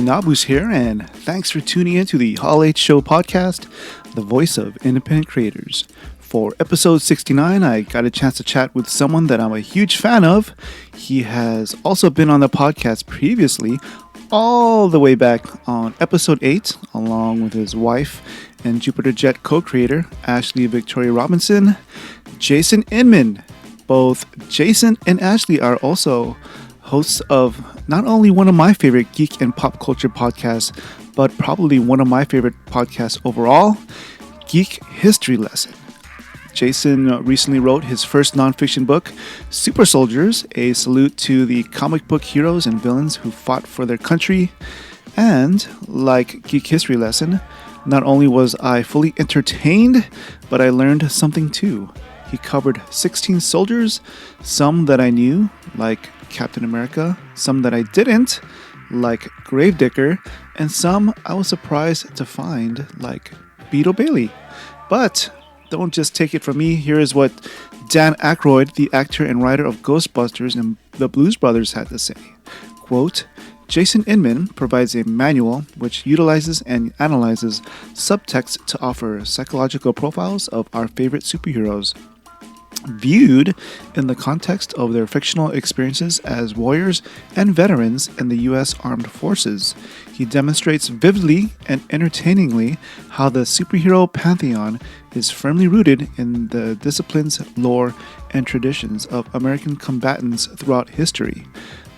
Nabus here, and thanks for tuning in to the Hall H Show podcast, the voice of independent creators. For episode 69, I got a chance to chat with someone that I'm a huge fan of. He has also been on the podcast previously, all the way back on episode 8, along with his wife and Jupiter Jet co-creator, Ashley Victoria Robinson, Jason Inman. Both Jason and Ashley are also hosts of not only one of my favorite geek and pop culture podcasts, but probably one of my favorite podcasts overall, Geek History Lesson. Jason recently wrote his first nonfiction book, Super Soldiers, a salute to the comic book heroes and villains who fought for their country. And, like Geek History Lesson, not only was I fully entertained, but I learned something too. He covered 16 soldiers, some that I knew, like Captain America, some that I didn't, like Gravedigger, and some I was surprised to find, like Beetle Bailey. But don't just take it from me. Here is what Dan Aykroyd, the actor and writer of Ghostbusters and the Blues Brothers, had to say. Quote, Jason Inman provides a manual which utilizes and analyzes subtext to offer psychological profiles of our favorite superheroes, viewed in the context of their fictional experiences as warriors and veterans in the U.S. Armed Forces. He demonstrates vividly and entertainingly how the superhero pantheon is firmly rooted in the disciplines, lore, and traditions of American combatants throughout history.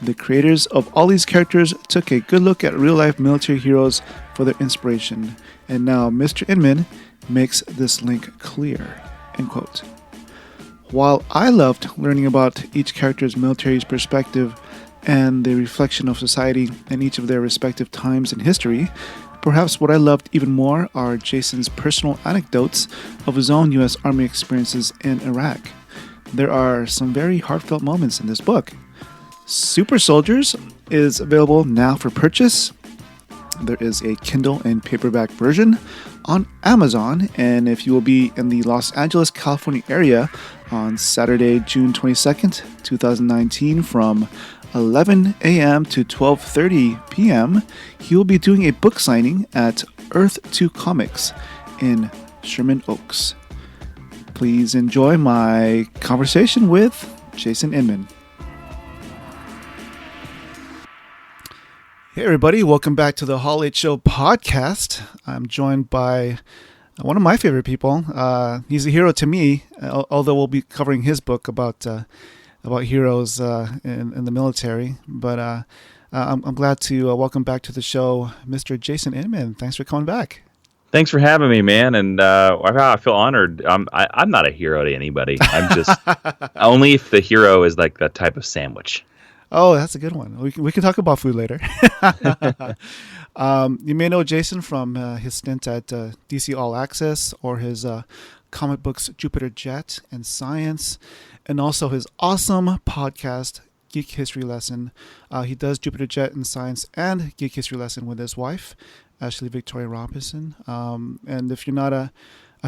The creators of all these characters took a good look at real-life military heroes for their inspiration, and now Mr. Inman makes this link clear. End quote. While I loved learning about each character's military perspective and the reflection of society in each of their respective times in history, perhaps what I loved even more are Jason's personal anecdotes of his own U.S. Army experiences in Iraq. There are some very heartfelt moments in this book. Super Soldiers is available now for purchase. There is a Kindle and paperback version on Amazon, and if you will be in the Los Angeles, California area on Saturday, June 22nd, 2019 from 11 a.m. to 12:30 p.m., he will be doing a book signing at Earth 2 Comics in Sherman Oaks. Please enjoy my conversation with Jason Inman. Hey everybody, welcome back to the Hall H Show podcast. I'm joined by one of my favorite people. He's a hero to me, although we'll be covering his book about heroes in the military. But I'm glad to welcome back to the show Mr. Jason Inman. Thanks for coming back. Thanks for having me, man. And I feel honored. I'm not a hero to anybody. I'm just only if the hero is like the type of sandwich. Oh, that's a good one. We can talk about food later. You may know Jason from his stint at DC All Access or his comic books Jupiter Jet and Science, and also his awesome podcast Geek History Lesson. He does Jupiter Jet and Science and Geek History Lesson with his wife, Ashley Victoria Robinson. And if you're not a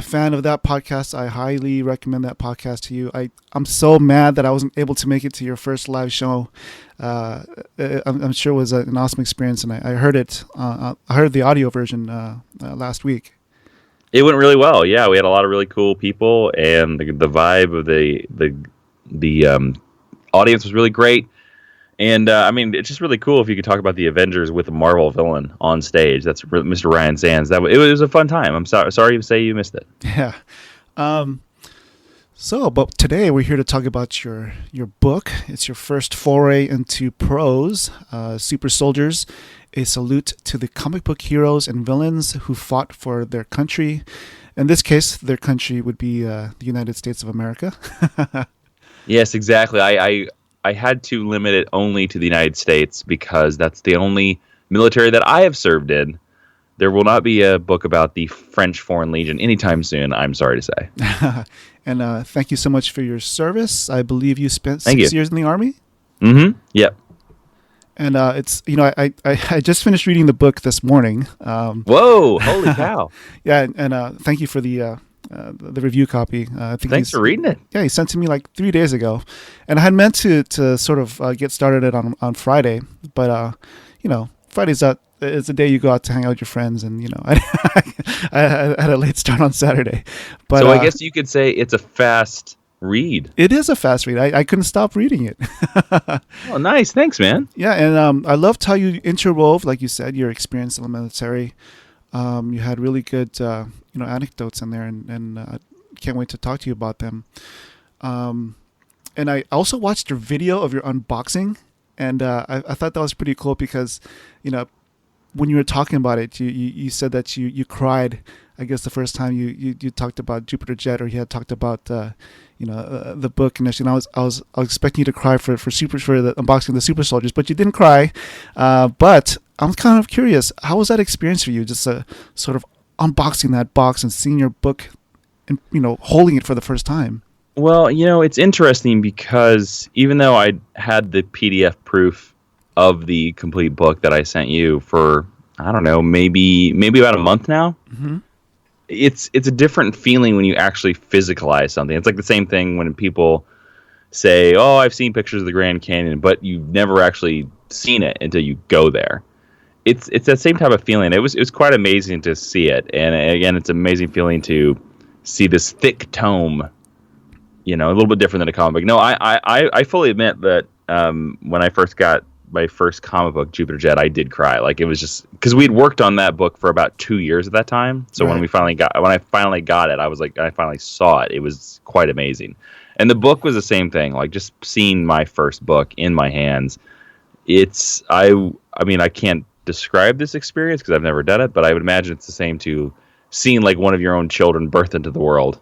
fan of that podcast, I highly recommend that podcast to you. I'm so mad that I wasn't able to make it to your first live show. I'm sure it was an awesome experience, and I heard it. I heard the audio version last week. It went really well. Yeah, we had a lot of really cool people, and the vibe of the audience was really great. And it's just really cool if you could talk about the Avengers with a Marvel villain on stage. That's Mr. Ryan Sands. It was a fun time. I'm sorry to say you missed it. Yeah. But today we're here to talk about your book. It's your first foray into prose, Super Soldiers, a salute to the comic book heroes and villains who fought for their country. In this case, their country would be the United States of America. Yes, exactly. I had to limit it only to the United States because that's the only military that I have served in. There will not be a book about the French Foreign Legion anytime soon, I'm sorry to say. And thank you so much for your service. I believe you spent 6 years in the Army? Mm-hmm. Yep. And I just finished reading the book this morning. Whoa! Holy cow! Yeah, and thank you for the review copy. Thanks for reading it. Yeah, he sent it to me like 3 days ago, and I had meant to sort of get started it on Friday, but Friday's it's a day you go out to hang out with your friends, and I had a late start on Saturday. But so I guess you could say it's a fast read. It is a fast read. I couldn't stop reading it. Oh, nice. Thanks, man. Yeah, and I loved how you interwove, like you said, your experience in the military. You had really good, anecdotes in there, and I can't wait to talk to you about them. And I also watched your video of your unboxing, and I thought that was pretty cool because, when you were talking about it, you said that you cried. I guess the first time you talked about Jupiter Jet, or you had talked about the book initially. And I was expecting you to cry for the unboxing of the Super Soldiers, but you didn't cry. But I'm kind of curious, how was that experience for you? Just sort of unboxing that box and seeing your book, and holding it for the first time. Well, it's interesting because even though I had the PDF proof of the complete book that I sent you for, I don't know, maybe about a month now, Mm-hmm. it's a different feeling when you actually physicalize something. It's like the same thing when people say, "Oh, I've seen pictures of the Grand Canyon," but you've never actually seen it until you go there. It's that same type of feeling. It was quite amazing to see it, and again, it's an amazing feeling to see this thick tome. A little bit different than a comic book. No, I fully admit that when I first got my first comic book, Jupiter Jet, I did cry. Like, it was just because we'd worked on that book for about 2 years at that time. So right. when I finally got it, I was like, I finally saw it. It was quite amazing. And the book was the same thing. Like, just seeing my first book in my hands, I mean, I can't describe this experience because I've never done it, but I would imagine it's the same to seeing like one of your own children birthed into the world.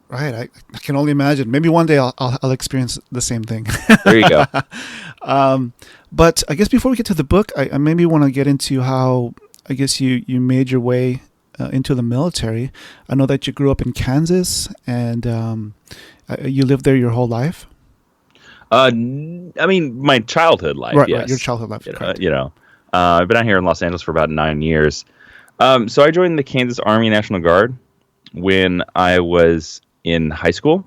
Right, I can only imagine. Maybe one day I'll experience the same thing. There you go. But I guess before we get to the book, I maybe want to get into how I guess you made your way into the military. I know that you grew up in Kansas, and you lived there your whole life. I mean, my childhood life. Right, yes. right, your childhood life. Correct. I've been out here in Los Angeles for about 9 years. So I joined the Kansas Army National Guard when I was in high school,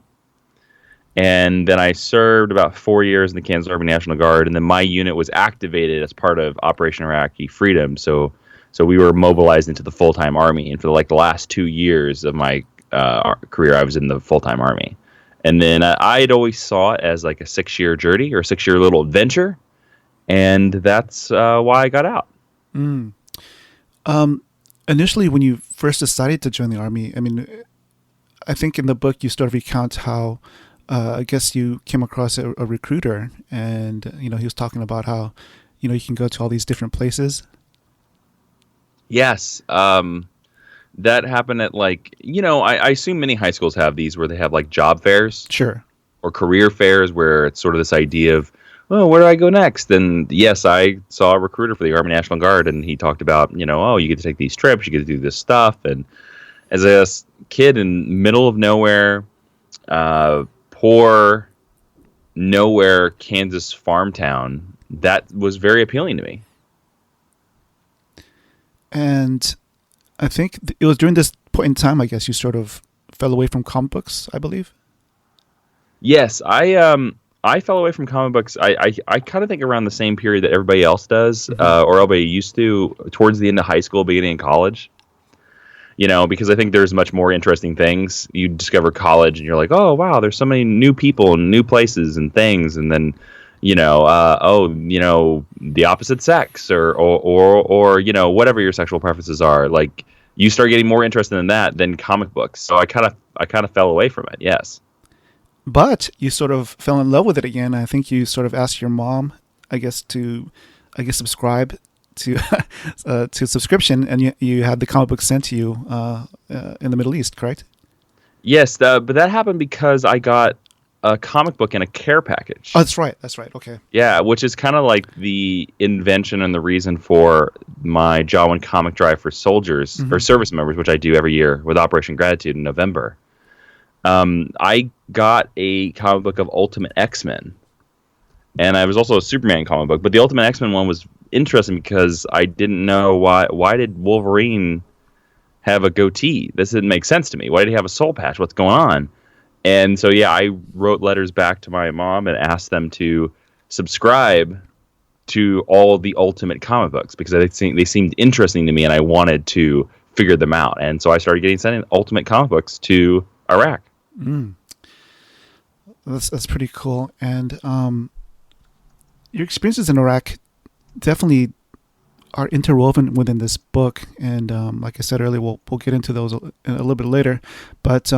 and then I served about 4 years in the Kansas Army National Guard, and then my unit was activated as part of Operation Iraqi Freedom. So we were mobilized into the full-time Army, and for the last 2 years of my career, I was in the full-time Army. And then I'd always saw it as like a 6-year journey or a 6-year little adventure, and that's why I got out. Mm. Initially, when you first decided to join the Army, I mean, I think in the book you sort of recount how I guess you came across a recruiter, and he was talking about how you can go to all these different places. Yes, that happened at I assume many high schools have these where they have like job fairs, Sure, or career fairs where it's sort of this idea of, well, where do I go next? And yes, I saw a recruiter for the Army National Guard, and he talked about you get to take these trips, you get to do this stuff, and as a kid in middle of nowhere, poor, nowhere Kansas farm town, that was very appealing to me. and I think it was during this point in time, I guess, you sort of fell away from comic books, I believe. Yes, I fell away from comic books. I kind of think around the same period that everybody else does, or everybody used to, towards the end of high school, beginning of college. Because I think there's much more interesting things. You discover college, and you're like, oh wow, there's so many new people and new places and things, and then the opposite sex or whatever your sexual preferences are. Like, you start getting more interested in that than comic books. So I kind of fell away from it. Yes. But you sort of fell in love with it again. I think you sort of asked your mom, I guess, to subscribe to to subscription, and you had the comic book sent to you in the Middle East, correct? Yes, but that happened because I got a comic book in a care package. Oh, that's right. Okay. Yeah, which is kind of like the invention and the reason for my Jawan comic drive for soldiers or service members, which I do every year with Operation Gratitude in November. I got a comic book of Ultimate X-Men, and I was also a Superman comic book, but the Ultimate X-Men one was interesting because I didn't know why did Wolverine have a goatee? This didn't make sense to me. Why did he have a soul patch? What's going on? And so, yeah, I wrote letters back to my mom and asked them to subscribe to all the Ultimate comic books because they seemed interesting to me, and I wanted to figure them out. And so I started getting sent in Ultimate comic books to Iraq. That's pretty cool. And your experiences in Iraq definitely are interwoven within this book. And like I said earlier, we'll get into those a little bit later. But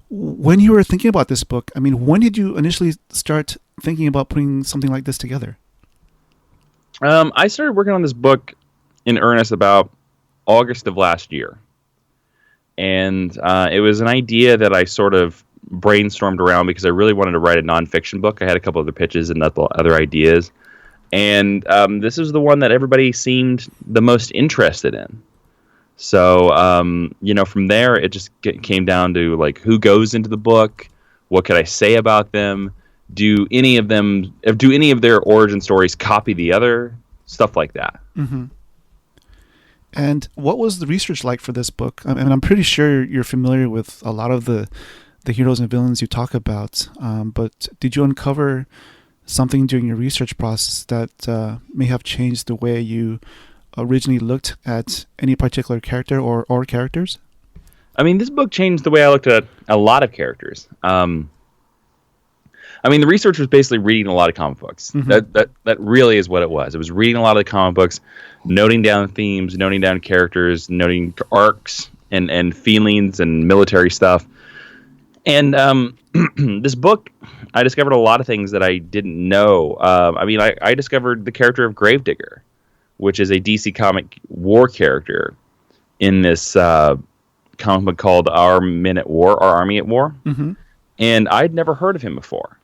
when you were thinking about this book, I mean, when did you initially start thinking about putting something like this together? I started working on this book in earnest about August of last year. And it was an idea that I sort of brainstormed around because I really wanted to write a nonfiction book. I had a couple other pitches and other ideas. And this is the one that everybody seemed the most interested in. So, from there, it just came down to, like, who goes into the book? What could I say about them? Do any of their origin stories copy the other? Stuff like that. Mm-hmm. And what was the research like for this book? I mean, I'm pretty sure you're familiar with a lot of the heroes and villains you talk about, but did you uncover something during your research process that may have changed the way you originally looked at any particular character or characters? I mean, this book changed the way I looked at a lot of characters. The research was basically reading a lot of comic books. Mm-hmm. That really is what it was. It was reading a lot of the comic books, noting down themes, noting down characters, noting arcs and feelings and military stuff. And this book, I discovered a lot of things that I didn't know. I discovered the character of Gravedigger, which is a DC comic war character in this comic book called Our Army at War. Mm-hmm. And I'd never heard of him before.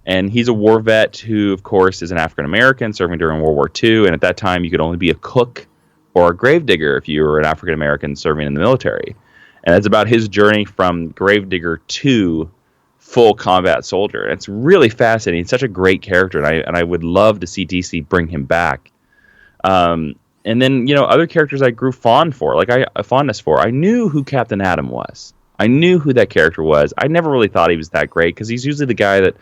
And he's a war vet who, of course, is an African-American serving during World War II. And at that time, you could only be a cook or a gravedigger if you were an African-American serving in the military. And it's about his journey from gravedigger to full combat soldier. And it's really fascinating. He's such a great character, and I would love to see DC bring him back. And then, other characters I grew fondness for. I knew who Captain Atom was. I knew who that character was. I never really thought he was that great because he's usually the guy that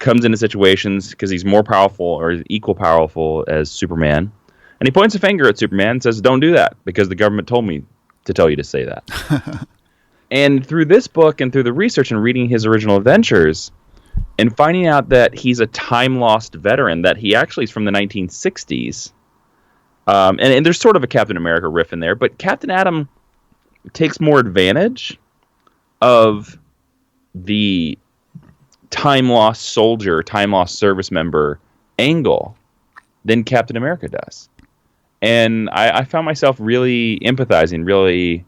comes into situations because he's more powerful or equal powerful as Superman. And he points a finger at Superman and says, "Don't do that because the government told me to tell you to say that." And through this book and through the research and reading his original adventures and finding out that he's a time-lost veteran, that he actually is from the 1960s. And there's sort of a Captain America riff in there, but Captain Atom takes more advantage of the time-lost soldier, time-lost service member angle than Captain America does. And I found myself really empathizing, really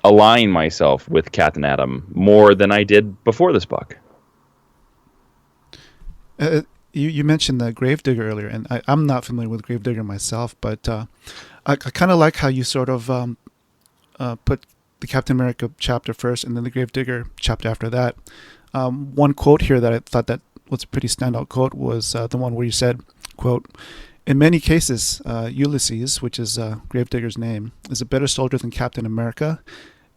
aligning myself with Captain Atom more than I did before this book. You mentioned the Gravedigger earlier, and I'm not familiar with Gravedigger myself, but I kind of like how you sort of put the Captain America chapter first and then the Gravedigger chapter after that. One quote here that I thought that was a pretty standout quote was the one where you said, quote, "In many cases, Ulysses, which is Gravedigger's name, is a better soldier than Captain America.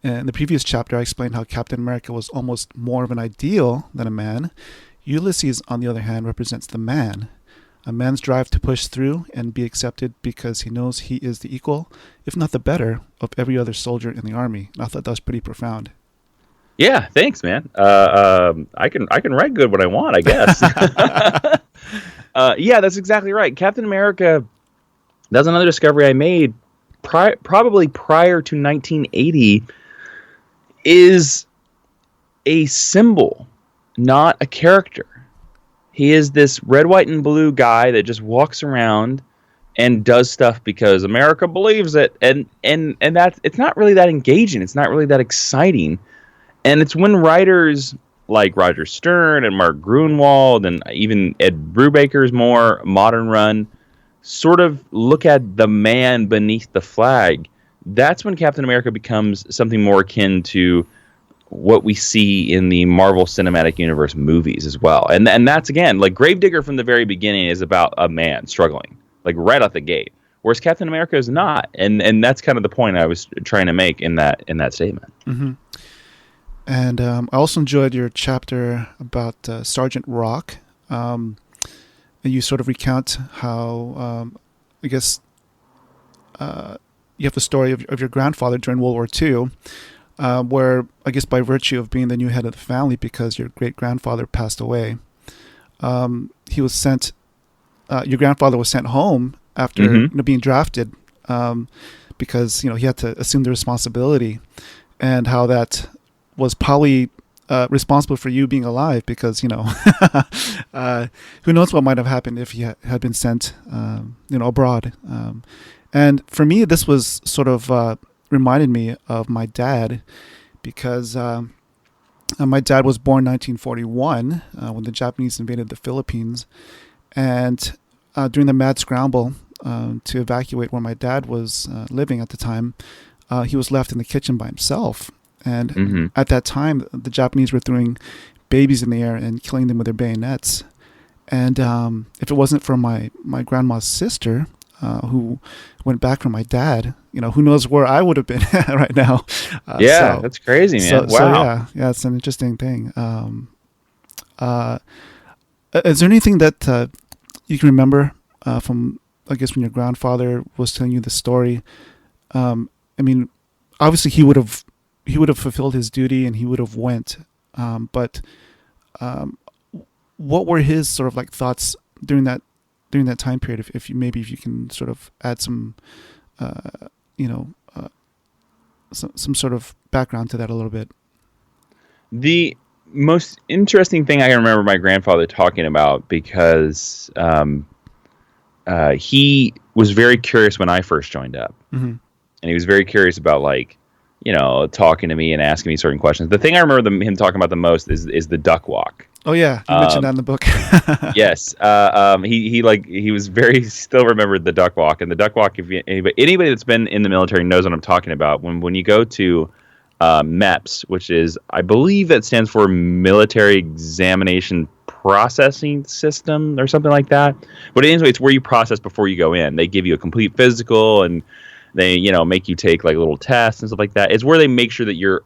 In the previous chapter, I explained how Captain America was almost more of an ideal than a man. Ulysses, on the other hand, represents the man, a man's drive to push through and be accepted because he knows he is the equal, if not the better, of every other soldier in the army." And I thought that was pretty profound. Yeah, thanks, man. I can write good when I want, I guess. Yeah, that's exactly right. Captain America, that's another discovery I made probably prior to 1980, is a symbol, not a character. He is this red, white, and blue guy that just walks around and does stuff because America believes it. And that's, it's not really that engaging. It's not really that exciting. And it's when writers like Roger Stern and Mark Gruenwald and even Ed Brubaker's more modern run sort of look at the man beneath the flag, that's when Captain America becomes something more akin to what we see in the Marvel Cinematic Universe movies as well. And that's, again, like Gravedigger from the very beginning is about a man struggling, like right out the gate, whereas Captain America is not. And that's kind of the point I was trying to make in that statement. Mm-hmm. And I also enjoyed your chapter about Sergeant Rock. And you sort of recount how, I guess, you have the story of your grandfather during World War II, where I guess by virtue of being the new head of the family, because your great grandfather passed away, he was sent. Your grandfather was sent home after being drafted, because he had to assume the responsibility, and how that was probably responsible for you being alive, because who knows what might have happened if he had been sent abroad. And for me, this was sort of reminded me of my dad, because my dad was born in 1941 when the Japanese invaded the Philippines, and during the mad scramble to evacuate where my dad was living at the time, he was left in the kitchen by himself. And at that time, the Japanese were throwing babies in the air and killing them with their bayonets. And if it wasn't for my grandma's sister, who went back from my dad, who knows where I would have been right now. That's crazy, man. Wow. Yeah, it's an interesting thing. Is there anything that you can remember from, I guess, when your grandfather was telling you the story? I mean, obviously he would have fulfilled his duty and he would have went. But what were his sort of like thoughts during that time period? If you can sort of add some, some sort of background to that a little bit. The most interesting thing I can remember my grandfather talking about, because he was very curious when I first joined up, and he was very curious about talking to me and asking me certain questions. The thing I remember him talking about the most is the duck walk. Oh yeah, you mentioned that in the book. Yes, he was still remembered the duck walk. And the duck walk, if anybody that's been in the military knows what I'm talking about. When you go to MEPS, which is, I believe that stands for Military Examination Processing System or something like that. But anyway, it's where you process before you go in. They give you a complete physical, and they make you take like little tests and stuff like that. It's where they make sure that you're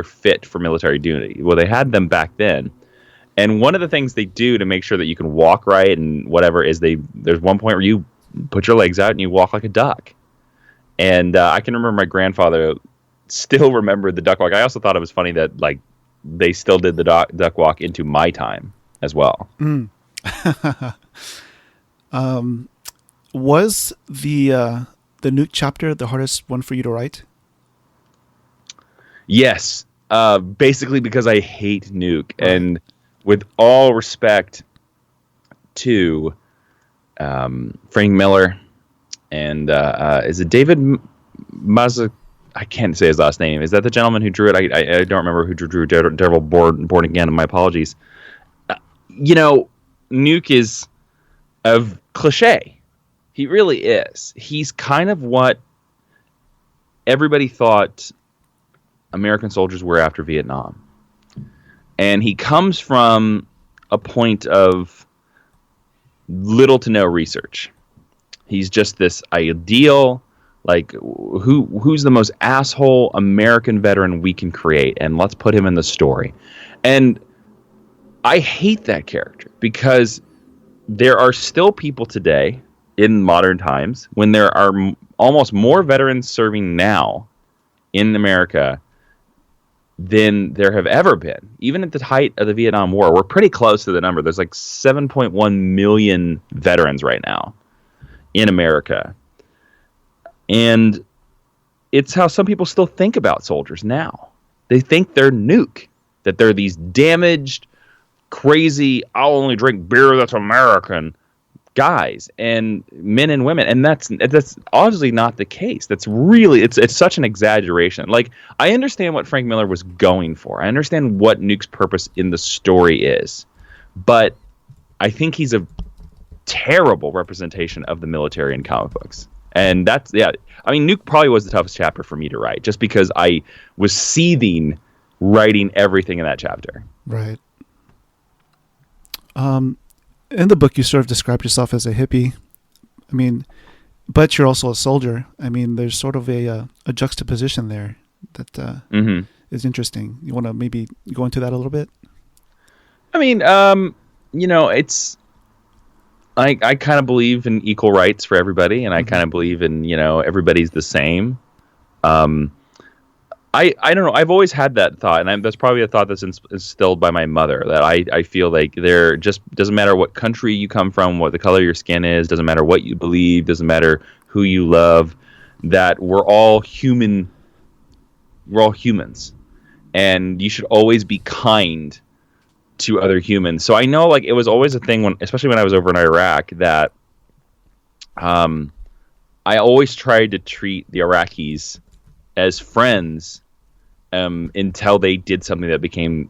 fit for military duty. Well, they had them back then. And one of the things they do to make sure that you can walk right and whatever is there's one point where you put your legs out and you walk like a duck. And I can remember my grandfather still remembered the duck walk. I also thought it was funny that they still did the duck walk into my time as well. Was the nuke chapter the hardest one for you to write? Yes, basically because I hate nuke. Right. And with all respect to Frank Miller and is it David Mazza? I can't say his last name. Is that the gentleman who drew it? I don't remember who drew Daredevil Born Again. My apologies. Nuke is a cliche. He really is. He's kind of what everybody thought American soldiers were after Vietnam. And he comes from a point of little to no research. He's just this ideal, who's the most asshole American veteran we can create, and let's put him in the story. And I hate that character, because there are still people today in modern times when there are almost more veterans serving now in America than there have ever been. Even at the height of the Vietnam War, we're pretty close to the number. There's 7.1 million veterans right now in America. And it's how some people still think about soldiers now. They think they're nuke, that they're these damaged, crazy, I'll only drink beer that's American guys and men and women. And that's obviously not the case. That's really, it's such an exaggeration. I understand what Frank Miller was going for. I understand what Nuke's purpose in the story is. But I think he's a terrible representation of the military in comic books. And that's, yeah, I mean, Nuke probably was the toughest chapter for me to write, just because I was seething writing everything in that chapter. Right. In the book, you sort of described yourself as a hippie. I mean, but you're also a soldier. I mean, there's sort of a juxtaposition there that is interesting. You want to maybe go into that a little bit? I mean, I kind of believe in equal rights for everybody, and I kind of believe in, everybody's the same. I don't know. I've always had that thought, and that's probably a thought that's instilled by my mother, that I feel like there just doesn't matter what country you come from, what the color of your skin is, doesn't matter what you believe, doesn't matter who you love, that we're all human. We're all humans, and you should always be kind to other humans. So I know, like, it was always a thing especially when I was over in Iraq, that I always tried to treat the Iraqis as friends until they did something that became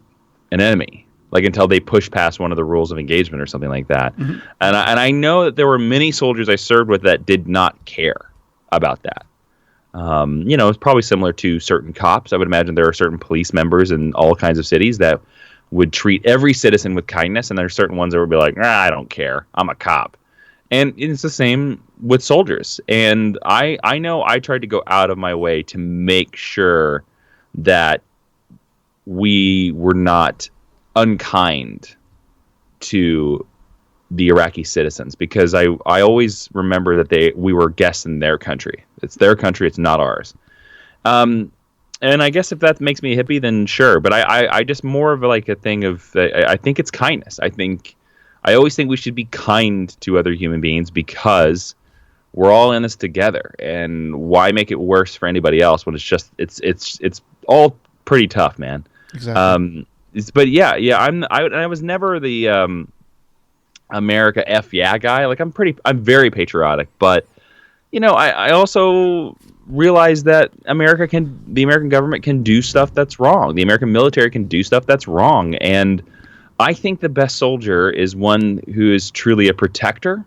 an enemy, like until they pushed past one of the rules of engagement or something like that. And I know that there were many soldiers I served with that did not care about that. It's probably similar to certain cops. I would imagine there are certain police members in all kinds of cities that would treat every citizen with kindness, and there are certain ones that would be like, I don't care, I'm a cop. And it's the same with soldiers. And I know I tried to go out of my way to make sure that we were not unkind to the Iraqi citizens, because I always remember that we were guests in their country. It's their country, it's not ours. And I guess if that makes me a hippie, then sure. But I just more of like a thing of, I think it's kindness. I always think we should be kind to other human beings, because we're all in this together, and why make it worse for anybody else when it's all pretty tough, man. Exactly. But yeah, I was never the America F yeah guy. Like, I'm very patriotic, but I also realize that the American government can do stuff that's wrong. The American military can do stuff that's wrong, and I think the best soldier is one who is truly a protector.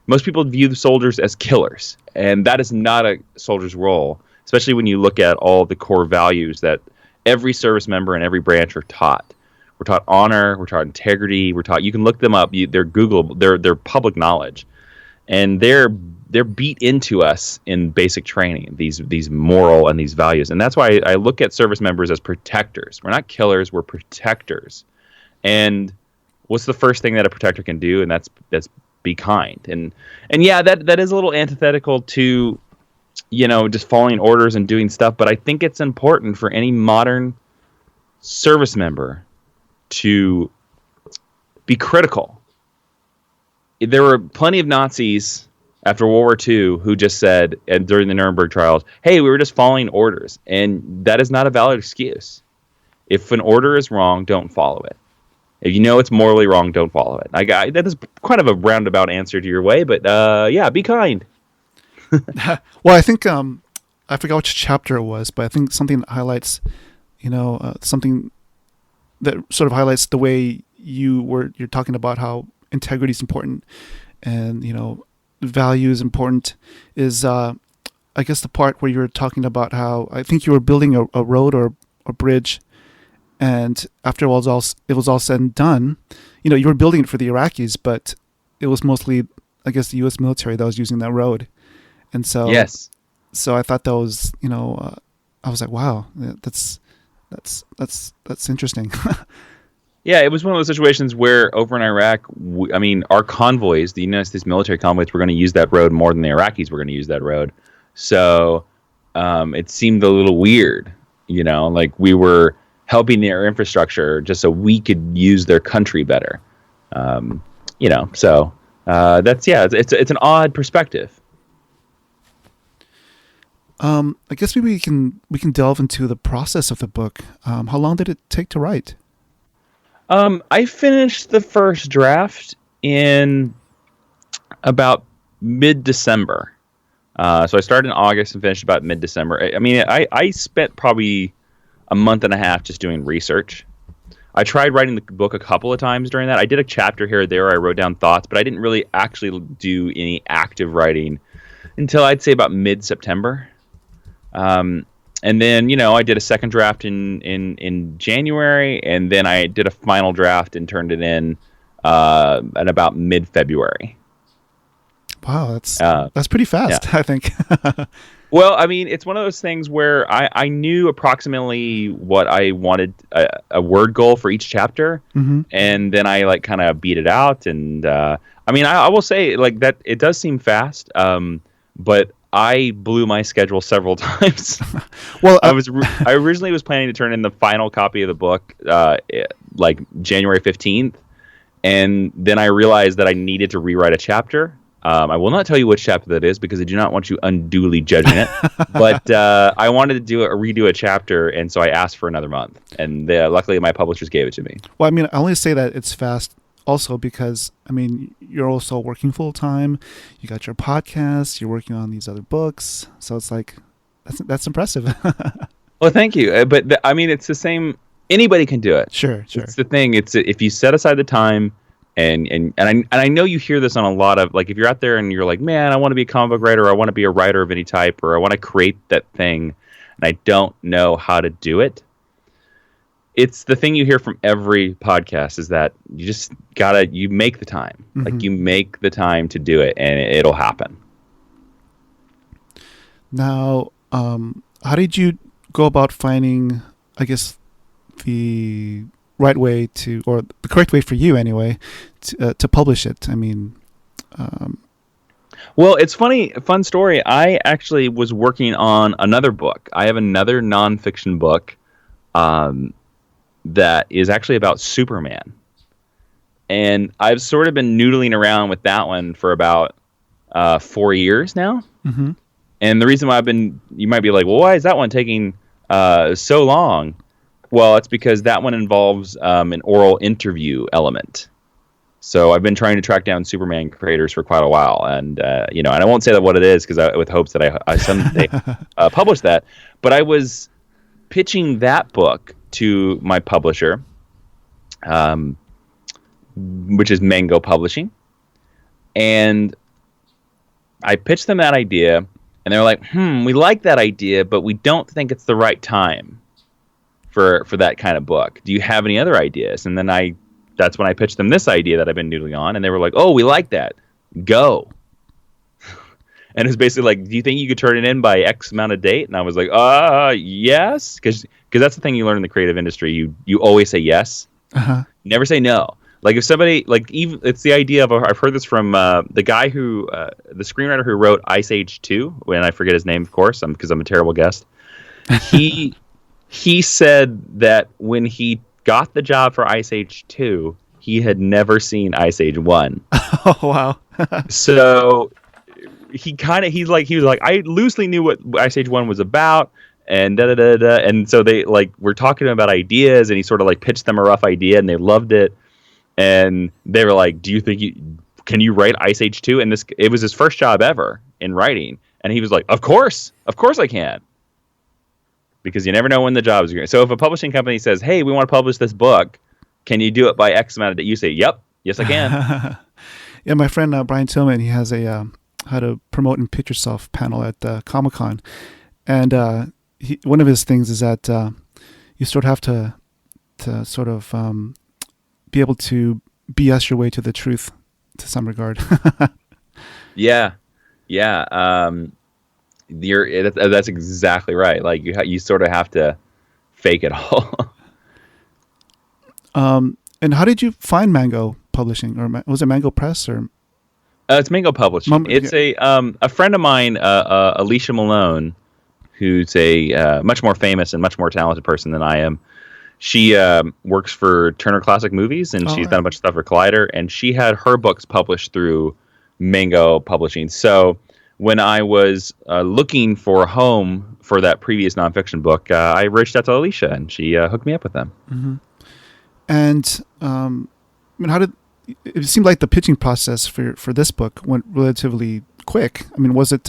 Most people view the soldiers as killers, and that is not a soldier's role, especially when you look at all the core values that every service member in every branch are taught. We're taught honor, we're taught integrity, you can look them up, they're Googleable, they're public knowledge. And they're beat into us in basic training, these moral and these values. And that's why I look at service members as protectors. We're not killers, we're protectors. And what's the first thing that a protector can do? And that's be kind. And yeah, that is a little antithetical to, just following orders and doing stuff. But I think it's important for any modern service member to be critical. There were plenty of Nazis after World War II who just said, and during the Nuremberg trials, hey, we were just following orders. And that is not a valid excuse. If an order is wrong, don't follow it. If you know it's morally wrong, don't follow it. That is kind of a roundabout answer to your way, but yeah, be kind. Well, I think I forgot which chapter it was, but I think something that highlights, something that sort of highlights the way you're talking about how integrity is important, and value is important, is I guess the part where you were talking about how I think you were building a road or a bridge. And after it was all said and done, you were building it for the Iraqis, but it was mostly, I guess, the U.S. military that was using that road. And so, yes. So I thought that was, I was like, wow, that's interesting. Yeah, it was one of those situations where over in Iraq, our convoys, the United States military convoys, were going to use that road more than the Iraqis were going to use that road. So it seemed a little weird, like we were helping their infrastructure just so we could use their country better. So that's, yeah, it's an odd perspective. I guess maybe we can delve into the process of the book. How long did it take to write? I finished the first draft in about mid-December. So I started in August and finished about mid-December. I spent probably a month and a half just doing research. I tried writing the book a couple of times during that. I did a chapter here or there where I wrote down thoughts, but I didn't really actually do any active writing until I'd say about mid-September. And then, I did a second draft in January, and then I did a final draft and turned it in at about mid-February. Wow, that's pretty fast, yeah. I think. Well, I mean, it's one of those things where I knew approximately what I wanted, a word goal for each chapter, and then I like kind of beat it out. And I mean, I will say like that it does seem fast, but I blew my schedule several times. Well, I originally was planning to turn in the final copy of the book like January 15th, and then I realized that I needed to rewrite a chapter. I will not tell you which chapter that is because I do not want you unduly judging it. But I wanted to redo a chapter, and so I asked for another month. And luckily, my publishers gave it to me. Well, I mean, I only say that it's fast also because, I mean, you're also working full time. You got your podcast. You're working on these other books. So it's like, that's impressive. Well, thank you. But I mean, it's the same. Anybody can do it. Sure. It's the thing. It's if you set aside the time. And I know you hear this on a lot of, like, if you're out there and you're like, man, I want to be a comic book writer, or I want to be a writer of any type, or I want to create that thing, and I don't know how to do it. It's the thing you hear from every podcast is that you just you make the time. Like, you make the time to do it, and it'll happen. Now, how did you go about finding, I guess, the right way to, or the correct way for you anyway, to publish it? I mean, well, it's fun story. I actually was working on another book. I have another nonfiction book that is actually about Superman, and I've sort of been noodling around with that one for about 4 years now. And the reason why you might be like, well, why is that one taking so long? Well, it's because that one involves an oral interview element. So I've been trying to track down Superman creators for quite a while, and and I won't say what it is because with hopes that I someday publish that. But I was pitching that book to my publisher, which is Mango Publishing, and I pitched them that idea, and they're like, we like that idea, but we don't think it's the right time for that kind of book. Do you have any other ideas? And then that's when I pitched them this idea that I've been noodling on, and they were like, oh, we like that. Go. And it was basically like, do you think you could turn it in by X amount of date? And I was like, yes. Because that's the thing you learn in the creative industry. You always say yes. Never say no. Like if somebody, like even it's the idea of, I've heard this from the guy who, the screenwriter who wrote Ice Age 2, when I forget his name, of course, because I'm a terrible guest. He said that when he got the job for Ice Age 2, he had never seen Ice Age 1. Oh, wow. So he was like, I loosely knew what Ice Age 1 was about, and da-da-da-da. And so they were talking about ideas, and he sort of pitched them a rough idea, and they loved it. And they were like, do you think can you write Ice Age 2? And it was his first job ever in writing. And he was like, of course I can. Because you never know when the job is going. So if a publishing company says, hey, we want to publish this book, can you do it by X amount of days? You say, yep, yes, I can. Yeah, my friend Brian Tillman, he has a how to promote and pitch yourself panel at Comic-Con. And one of his things is that you sort of have to sort of be able to BS your way to the truth to some regard. Yeah. That's exactly right. Like you sort of have to fake it all. And how did you find Mango Publishing, or was it Mango Press, or? It's Mango Publishing. It's a friend of mine, Alicia Malone, who's a much more famous and much more talented person than I am. She works for Turner Classic Movies, and she's done a bunch of stuff for Collider, and she had her books published through Mango Publishing. So when I was looking for a home for that previous nonfiction book, I reached out to Alicia, and she hooked me up with them. And I mean, it seemed like the pitching process for this book went relatively quick. I mean, was it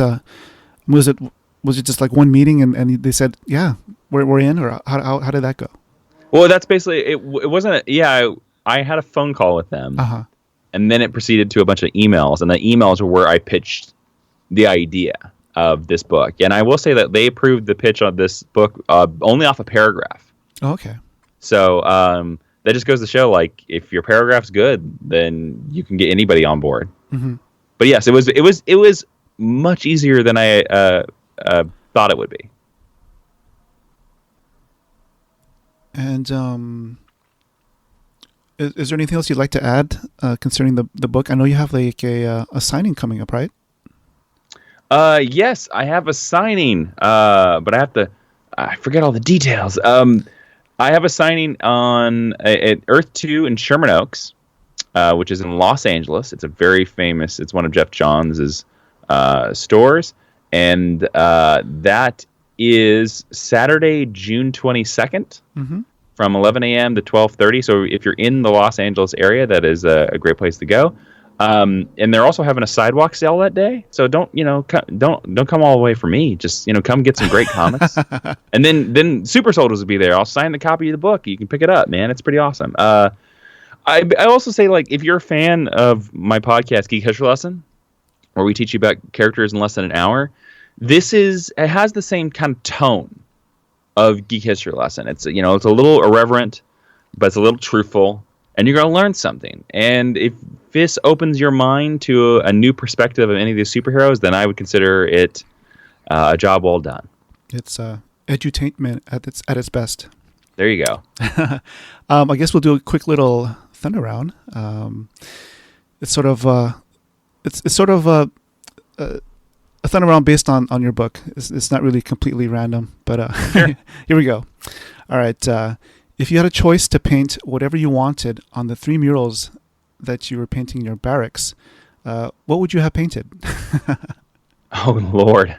just like one meeting and they said, yeah, we're in, or how did that go? Well, that's basically it. It wasn't. I had a phone call with them, and then it proceeded to a bunch of emails, and the emails were where I pitched the idea of this book. And I will say that they approved the pitch on this book only off a paragraph. Oh, okay. So that just goes to show, like, if your paragraph's good, then you can get anybody on board. But yes, it was much easier than I thought it would be. And is there anything else you'd like to add concerning the book? I know you have like a signing coming up, right? Yes, I have a signing, but I forget all the details. I have a signing at Earth 2 in Sherman Oaks, which is in Los Angeles. It's it's one of Jeff Johns' stores. And that is Saturday, June 22nd from 11 a.m. to 12:30. So if you're in the Los Angeles area, that is a great place to go. And they're also having a sidewalk sale that day. So don't come all the way for me. Just, come get some great comics. And then Super Soldiers will be there. I'll sign the copy of the book. You can pick it up, man. It's pretty awesome. I also say, like, if you're a fan of my podcast, Geek History Lesson, where we teach you about characters in less than an hour, it has the same kind of tone of Geek History Lesson. It's, it's a little irreverent, but it's a little truthful, and you're going to learn something. And if this opens your mind to a new perspective of any of these superheroes, then I would consider it a job well done. It's edutainment at its best. There you go. I guess we'll do a quick little thunder round. It's sort of a thunder round based on your book. It's not really completely random, but Sure. Here we go. All right. If you had a choice to paint whatever you wanted on the 3 murals that you were painting in your barracks, what would you have painted? Oh, Lord.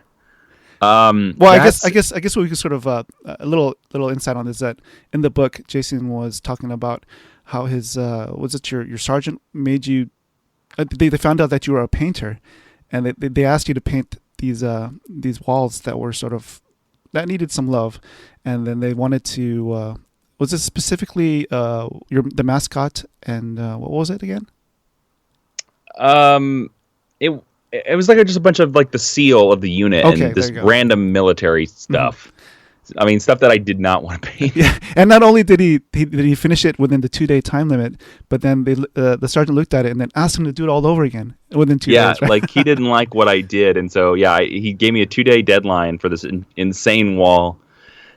Well, I guess what we could sort of a little insight on is that in the book, Jason was talking about how his your sergeant made you. They found out that you were a painter, and they asked you to paint these walls that were that needed some love, and then they wanted to. Was it specifically the mascot and what was it again? It was like just a bunch of like the seal of the unit and this random military stuff. Mm-hmm. I mean, stuff that I did not want to paint. Yeah, and not only did he finish it within the 2-day time limit, but then the sergeant looked at it and then asked him to do it all over again within 2 days. Yeah, right? like he didn't like what I did, and so he gave me a 2-day deadline for this insane wall,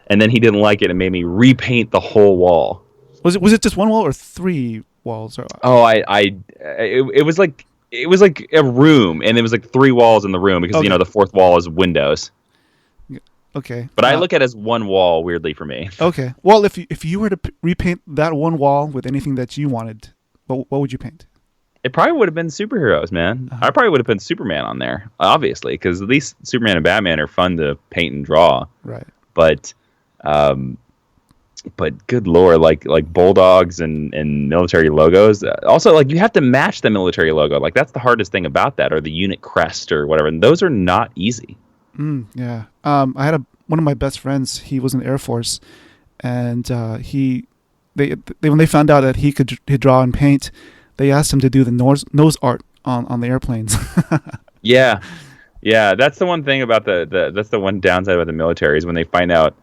and then he didn't like it and made me repaint the whole wall. Was it just one wall or 3 walls? Or? Oh, it was like a room, and it was like 3 walls in the room because the 4th wall is windows. Okay. But I look at it as one wall, weirdly, for me. Okay. Well, if you were to repaint that one wall with anything that you wanted, what would you paint? It probably would have been superheroes, man. I probably would have put Superman on there, obviously, because at least Superman and Batman are fun to paint and draw. Right. But good lord, like bulldogs and military logos. Also, like, you have to match the military logo. Like, that's the hardest thing about that, or the unit crest or whatever. And those are not easy. Yeah. I had one of my best friends. He was in the Air Force, and when they found out that he'd draw and paint, they asked him to do the nose art on the airplanes. Yeah. That's the one thing about that's the one downside about the military is when they find out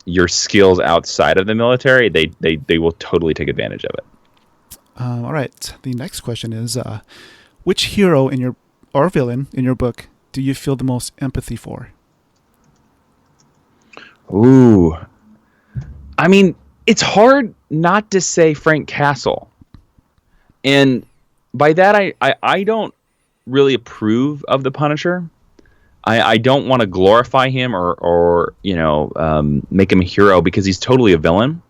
your skills outside of the military, they will totally take advantage of it. All right. The next question is, which hero or villain in your book do you feel the most empathy for? Ooh. I mean, it's hard not to say Frank Castle. And by that, I don't really approve of the Punisher. I don't want to glorify him or make him a hero because he's totally a villain.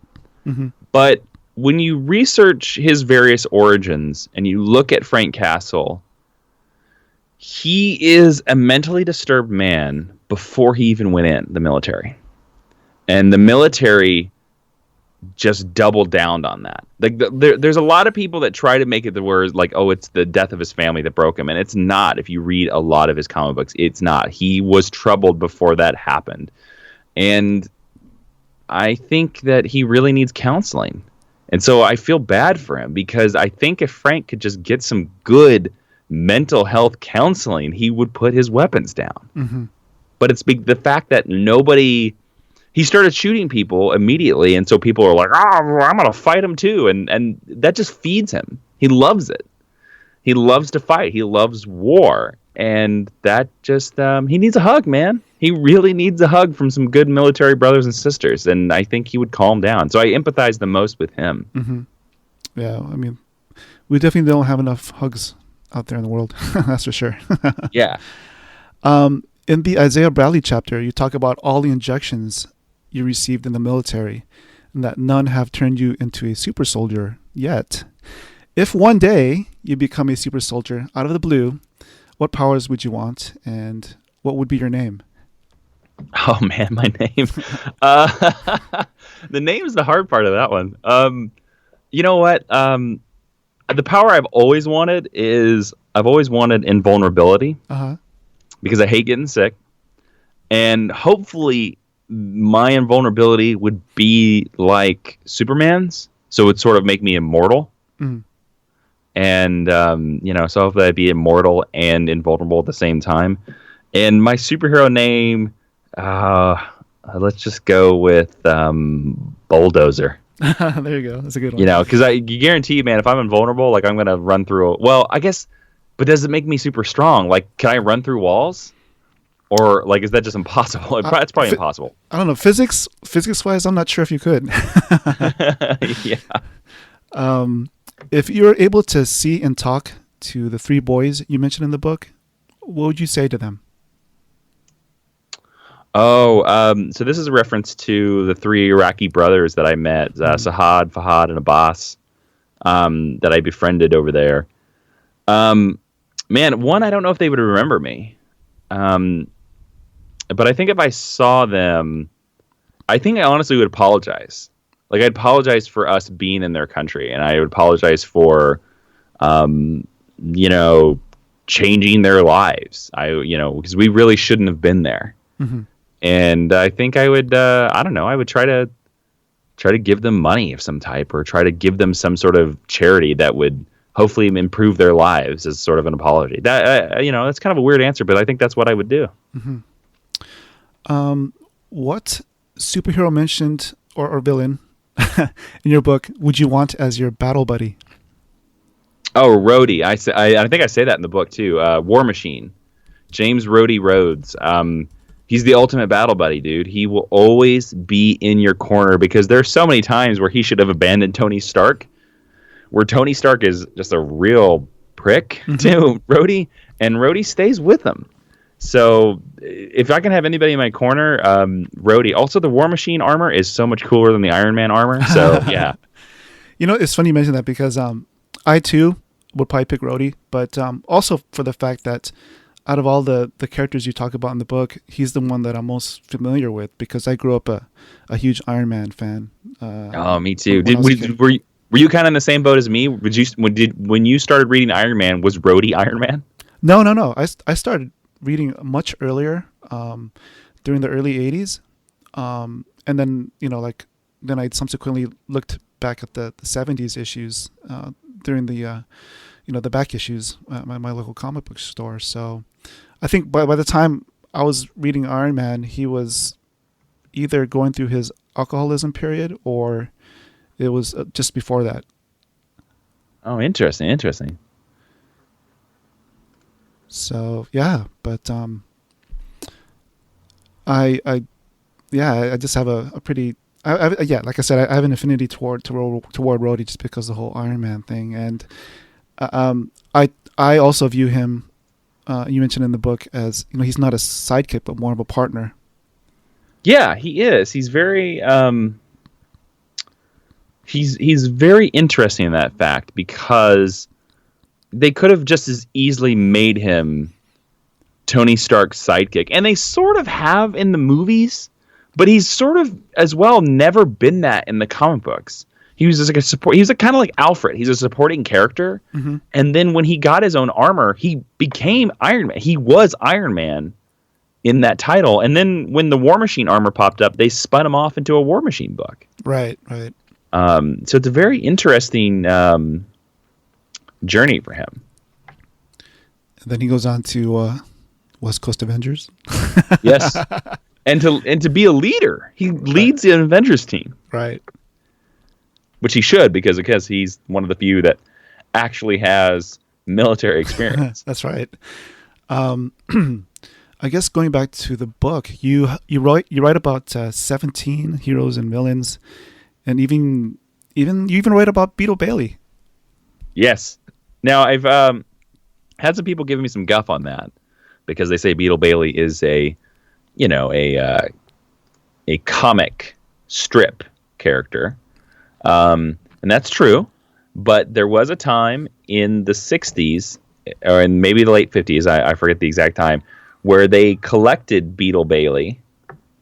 Mm-hmm. But when you research his various origins and you look at Frank Castle, he is a mentally disturbed man before he even went in the military. And the military just doubled down on that. Like there's a lot of people that try to make it the words like, oh, it's the death of his family that broke him. And it's not. If you read a lot of his comic books, it's not. He was troubled before that happened. And I think that he really needs counseling. And so I feel bad for him because I think if Frank could just get some good mental health counseling, he would put his weapons down. Mm-hmm. But it's the fact that he started shooting people immediately, and so people are like, oh, I'm going to fight him too. And that just feeds him. He loves it. He loves to fight. He loves war. and that just he needs a hug, man. He really needs a hug from some good military brothers and sisters, and I think he would calm down. So I empathize the most with him. Mm-hmm. Yeah, I mean, we definitely don't have enough hugs out there in the world. That's for sure. Yeah. In the Isaiah Bradley chapter, you talk about all the injections you received in the military, and that none have turned you into a super soldier yet. If one day you become a super soldier out of the blue, what powers would you want, and what would be your name? Oh man, my name. The name is the hard part of that one. You know what? The power I've always wanted is invulnerability, because I hate getting sick, and hopefully my invulnerability would be like Superman's, so it would sort of make me immortal. Mm. And so hopefully I'd be immortal and invulnerable at the same time. And my superhero name, let's just go with Bulldozer. There you go. That's a good one. You know, because you guarantee, man, if I'm invulnerable, like I'm gonna run through. Well, I guess, but does it make me super strong? Like, can I run through walls, or like is that just impossible? It's probably impossible. I don't know. Physics wise, I'm not sure if you could. Yeah. If you were able to see and talk to the three boys you mentioned in the book, what would you say to them? Oh, so this is a reference to the three Iraqi brothers that I met, Sahad, Fahad, and Abbas, that I befriended over there. Man, one, I don't know if they would remember me. But I think if I saw them, I think I honestly would apologize. Like, I'd apologize for us being in their country, and I would apologize for, changing their lives. Because we really shouldn't have been there. Mm-hmm. And I think I would, I would try to give them money of some type, or try to give them some sort of charity that would hopefully improve their lives as sort of an apology. That, that's kind of a weird answer, but I think that's what I would do. Mm-hmm. What superhero mentioned or villain in your book would you want as your battle buddy? Oh, Rhodey. I think I say that in the book too. War Machine. James Rhodey Rhodes. He's the ultimate battle buddy, dude. He will always be in your corner, because there's so many times where he should have abandoned Tony Stark, where Tony Stark is just a real prick to Rhodey, and Rhodey stays with him. So if I can have anybody in my corner, Rhodey. Also, the War Machine armor is so much cooler than the Iron Man armor. So yeah. It's funny you mention that, because I too would probably pick Rhodey, but also for the fact that out of all the characters you talk about in the book, he's the one that I'm most familiar with, because I grew up a huge Iron Man fan. Me too. Were you kind of in the same boat as me? When you started reading Iron Man, was Rhodey Iron Man? No. I started reading much earlier, during the early 80s. And then, then I subsequently looked back at the 70s issues, during the back issues at my local comic book store. So I think by the time I was reading Iron Man, he was either going through his alcoholism period, or it was just before that. Oh, interesting. So yeah, but I just have a pretty like I said, I have an affinity toward Rhodey, just because of the whole Iron Man thing, and I also view him, you mentioned in the book, as he's not a sidekick but more of a partner. Yeah, he is. He's very he's very interesting in that fact, because they could have just as easily made him Tony Stark's sidekick, and they sort of have in the movies, but he's sort of as well never been that in the comic books. He was just like a support. He was kind of like Alfred. He's a supporting character, and then when he got his own armor, he became Iron Man. He was Iron Man in that title, and then when the War Machine armor popped up, they spun him off into a War Machine book. Right. So it's a very interesting journey for him. And then he goes on to West Coast Avengers. Yes, and to be a leader, he leads the Avengers team. Right. Which he should, because he's one of the few that actually has military experience. That's right. Um, I guess going back to the book, you write about 17 heroes and villains, and you even write about Beetle Bailey. Yes. Now I've had some people giving me some guff on that because they say Beetle Bailey is a comic strip character, and that's true. But there was a time in the 60s, or in maybe the late 50s, I forget the exact time, where they collected Beetle Bailey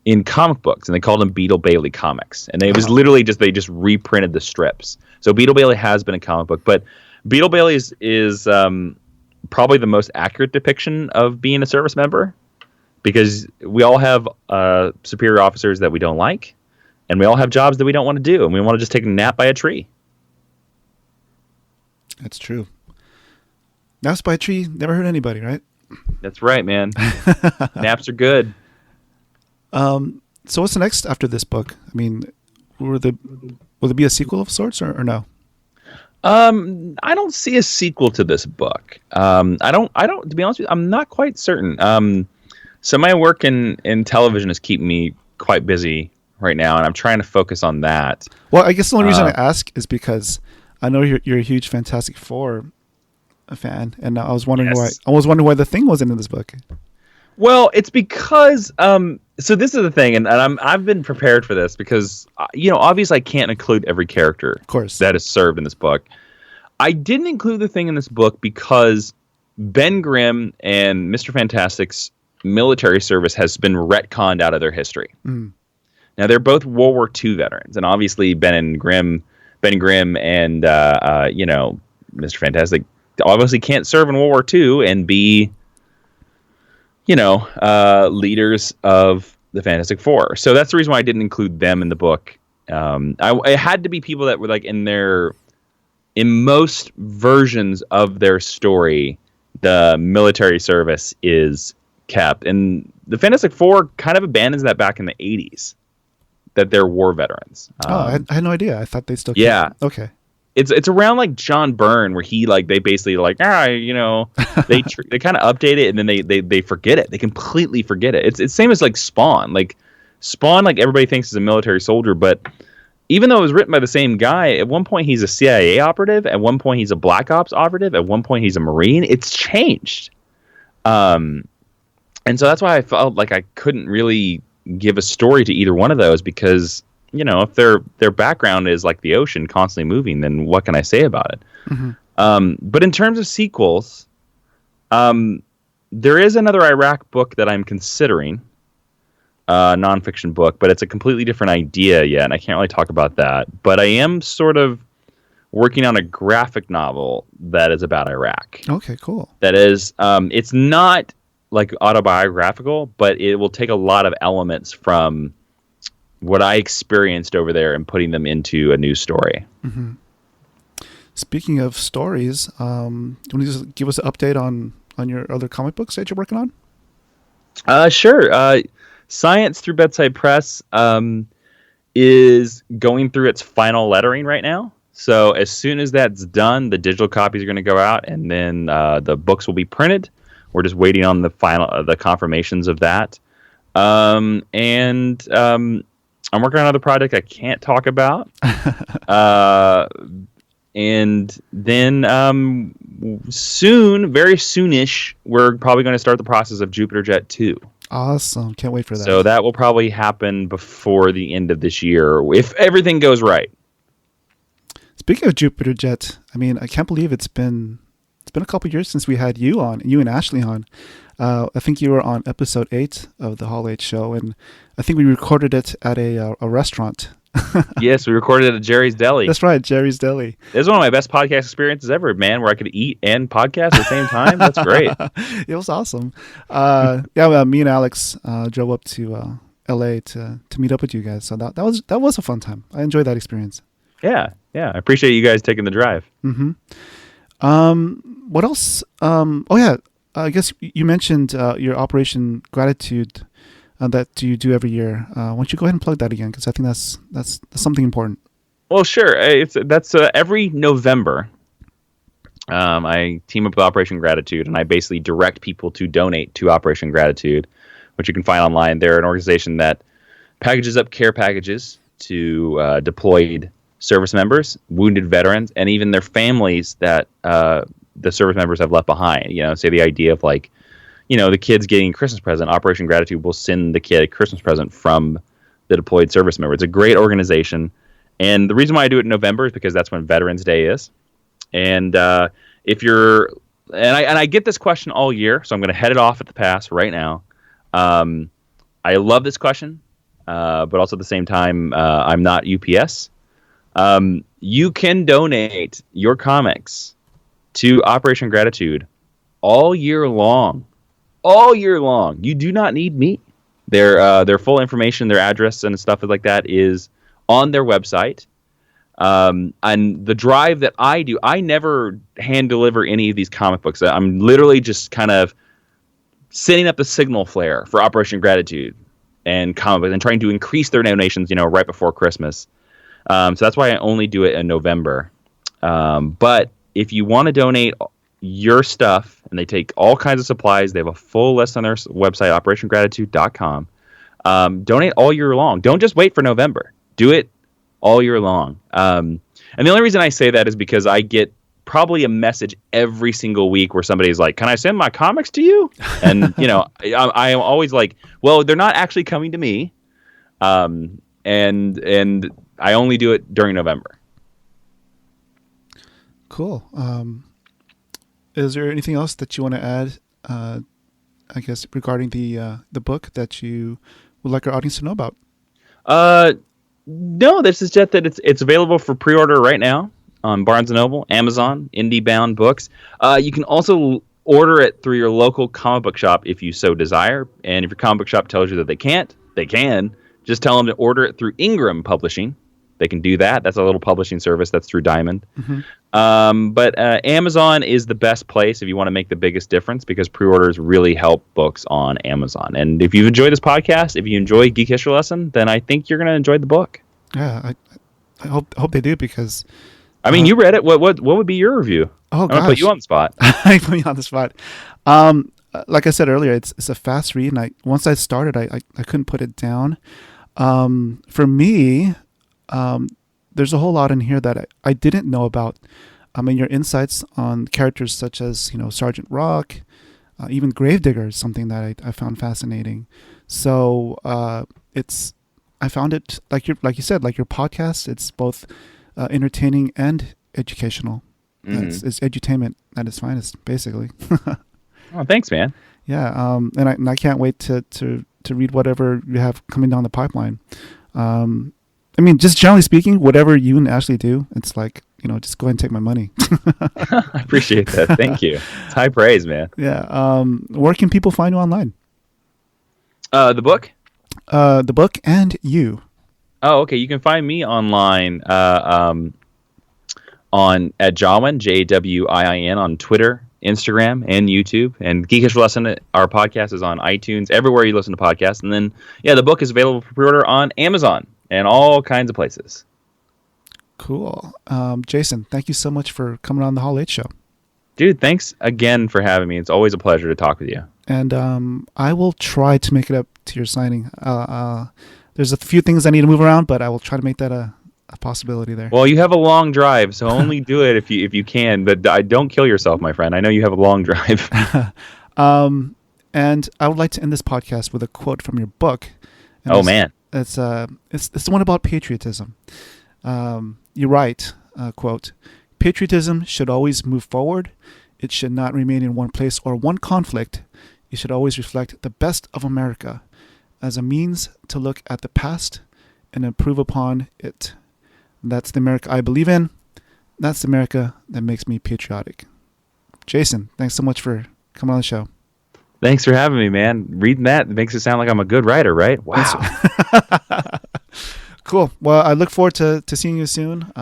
in comic books, and they called them Beetle Bailey comics. And it was literally they just reprinted the strips. So Beetle Bailey has been a comic book, but Beetle Bailey is probably the most accurate depiction of being a service member, because we all have superior officers that we don't like, and we all have jobs that we don't want to do, and we want to just take a nap by a tree. That's true. Naps by a tree never hurt anybody, right? That's right, man. Naps are good. So what's the next after this book? I mean, will there be a sequel of sorts or no? I don't see a sequel to this book. I don't, to be honest with you, I'm not quite certain. So my work in television is keeping me quite busy right now, and I'm trying to focus on that. Well, I guess the only reason I ask is because I know you're a huge Fantastic Four fan, and I was wondering why the Thing wasn't in this book. Well, it's because so this is the thing, and I've been prepared for this because obviously I can't include every character, of course, that is served in this book. I didn't include the Thing in this book because Ben Grimm and Mr. Fantastic's military service has been retconned out of their history. Mm. Now they're both World War II veterans, and obviously Ben Grimm and Mr. Fantastic obviously can't serve in World War II and be leaders of the Fantastic Four. So that's the reason why I didn't include them in the book. It had to be people that were like in most versions of their story, the military service is kept. And the Fantastic Four kind of abandons that back in the 80s, that they're war veterans. I had no idea. I thought they still kept. Yeah. Okay. It's around like John Byrne, where they basically they kind of update it, and then they forget it. They completely forget it. It's same as like Spawn. Like Spawn, like everybody thinks is a military soldier, but even though it was written by the same guy, at one point he's a CIA operative, at one point he's a Black Ops operative, at one point he's a Marine. It's changed, and so that's why I felt like I couldn't really give a story to either one of those, because if their background is like the ocean constantly moving, then what can I say about it? Mm-hmm. But in terms of sequels, there is another Iraq book that I'm considering, a nonfiction book, but it's a completely different idea yet, and I can't really talk about that. But I am sort of working on a graphic novel that is about Iraq. Okay, cool. That is, it's not like autobiographical, but it will take a lot of elements from what I experienced over there and putting them into a new story. Mm-hmm. Speaking of stories, do you want to just give us an update on your other comic books that you're working on? Sure. Science Through Bedside Press is going through its final lettering right now. So as soon as that's done, the digital copies are going to go out, and then the books will be printed. We're just waiting on the confirmations of that. I'm working on another project I can't talk about. And then soon, very soonish, we're probably going to start the process of Jupiter Jet 2. Awesome. Can't wait for that. So that will probably happen before the end of this year, if everything goes right. Speaking of Jupiter Jet, I mean, I can't believe it's been a couple of years since we had you and Ashley on. I think you were on episode 8 of the Hall H show, and I think we recorded it at a restaurant. Yes, we recorded it at Jerry's Deli. That's right, Jerry's Deli. It was one of my best podcast experiences ever, man, where I could eat and podcast at the same time. That's great. It was awesome. Me and Alex drove up to LA to meet up with you guys. So that was a fun time. I enjoyed that experience. Yeah. I appreciate you guys taking the drive. Mm-hmm. What else? I guess you mentioned your Operation Gratitude that you do every year. Why don't you go ahead and plug that again? Because I think that's something important. Well, sure. That's every November. I team up with Operation Gratitude, and I basically direct people to donate to Operation Gratitude, which you can find online. They're an organization that packages up care packages to deployed service members, wounded veterans, and even their families that the service members have left behind. Say the idea of the kids getting a Christmas present. Operation Gratitude will send the kid a Christmas present from the deployed service member. It's a great organization. And the reason why I do it in November is because that's when Veterans Day is. And if you're, and I get this question all year, so I'm going to head it off at the pass right now. I love this question, but also at the same time, I'm not UPS. You can donate your comics to Operation Gratitude all year long. All year long. You do not need me. Their full information, their address and stuff like that is on their website. And the drive that I do, I never hand deliver any of these comic books. I'm literally just kind of setting up the signal flare for Operation Gratitude and comic books and trying to increase their donations, right before Christmas. So that's why I only do it in November. But if you want to donate your stuff, and they take all kinds of supplies, they have a full list on their website, operationgratitude.com. Donate all year long. Don't just wait for November. Do it all year long. And the only reason I say that is because I get probably a message every single week where somebody's like, "Can I send my comics to you?" And I am always like, "Well, they're not actually coming to me," and I only do it during November. Cool. Is there anything else that you want to add? I guess regarding the book that you would like our audience to know about. No, this is just that it's available for pre-order right now on Barnes & Noble, Amazon, IndieBound Books. You can also order it through your local comic book shop if you so desire. And if your comic book shop tells you that they can't, they can. Just tell them to order it through Ingram Publishing. They can do that. That's a little publishing service that's through Diamond. Mm-hmm. But Amazon is the best place if you want to make the biggest difference, because pre-orders really help books on Amazon. And if you enjoy this podcast, if you enjoy Geek History Lesson, then I think you're going to enjoy the book. Yeah, I hope they do, because I mean, you read it. What would be your review? Oh, I'm gonna put you on the spot. I put me on the spot. Like I said earlier, it's a fast read, and once I started, I couldn't put it down. For me, there's a whole lot in here that I didn't know about. I mean, your insights on characters such as Sergeant Rock, even Gravedigger is something that I found fascinating. So I found it like you said, like your podcast. It's both entertaining and educational. Mm-hmm. It's edutainment at its finest, basically. Oh, thanks, man. Yeah, and I can't wait to read whatever you have coming down the pipeline. I mean, just generally speaking, whatever you and Ashley do, it's like, just go ahead and take my money. I appreciate that. Thank you. It's high praise, man. Yeah. Where can people find you online? The book? The book and you. Oh, okay. You can find me online at Jawin, JWIIN, on Twitter, Instagram, and YouTube. And Geek History Lesson, our podcast, is on iTunes, everywhere you listen to podcasts. And then, the book is available for pre-order on Amazon and all kinds of places. Cool. Jason, thank you so much for coming on the Hall 8 show. Dude, thanks again for having me. It's always a pleasure to talk with you. And I will try to make it up to your signing. There's a few things I need to move around, but I will try to make that a possibility there. Well, you have a long drive, so only do it if you can. But don't kill yourself, my friend. I know you have a long drive. And I would like to end this podcast with a quote from your book. And man. It's the one about patriotism. You write, quote, "Patriotism should always move forward. It should not remain in one place or one conflict. It should always reflect the best of America as a means to look at the past and improve upon it. That's the America I believe in. That's the America that makes me patriotic." Jason, thanks so much for coming on the show. Thanks for having me, man. Reading that makes it sound like I'm a good writer, right? Wow. Cool. Well, I look forward to seeing you soon.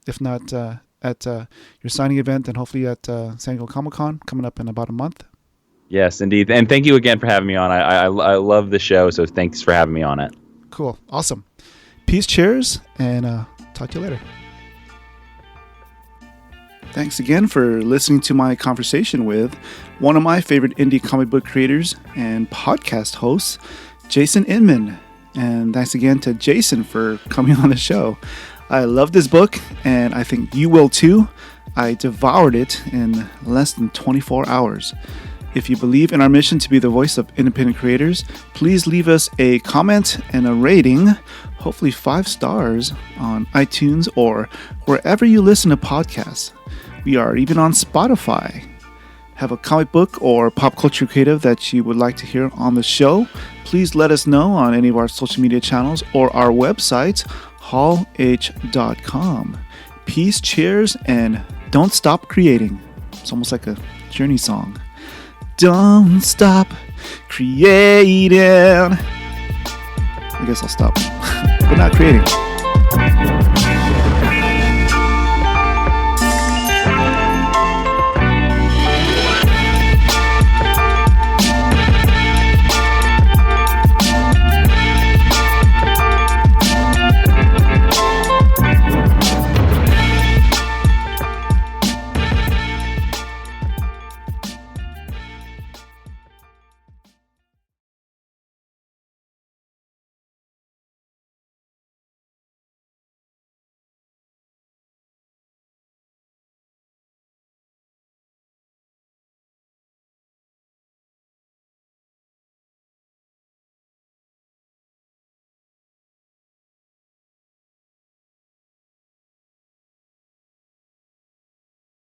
If not at your signing event, and hopefully at San Diego Comic-Con coming up in about a month. Yes, indeed. And thank you again for having me on. I love the show, so thanks for having me on it. Cool. Awesome. Peace, cheers, and talk to you later. Thanks again for listening to my conversation with one of my favorite indie comic book creators and podcast hosts, Jason Inman. And thanks again to Jason for coming on the show. I love this book, and I think you will too. I devoured it in less than 24 hours. If you believe in our mission to be the voice of independent creators, please leave us a comment and a rating, hopefully 5 stars, on iTunes or wherever you listen to podcasts. We are even on Spotify. Have a comic book or pop culture creative that you would like to hear on the show? Please let us know on any of our social media channels or our website, hallh.com. Peace, cheers, and don't stop creating. It's almost like a Journey song. Don't stop creating. I guess I'll stop, but not creating.